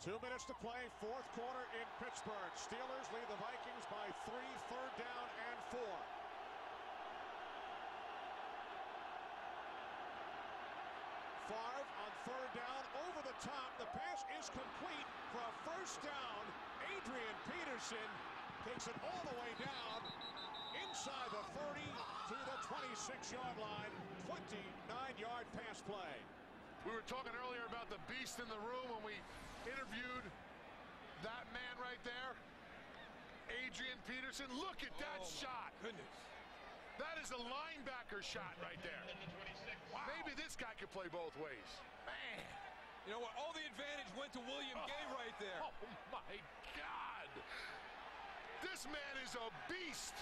2 minutes to play, fourth quarter in Pittsburgh. Steelers lead the Vikings by 3, third down and 4. Favre on third down, over the top. The pass is complete for a first down. Adrian Peterson takes it all the way down inside the 30 to the 26-yard line. 29-yard pass play. We were talking earlier about the beast in the room when we interviewed that man right there, Adrian Peterson. Look at that shot. Goodness. That is a linebacker shot right there. Wow. Maybe this guy could play both ways. Man. You know what? All the advantage went to William Gay right there. Oh, my God. This man is a beast.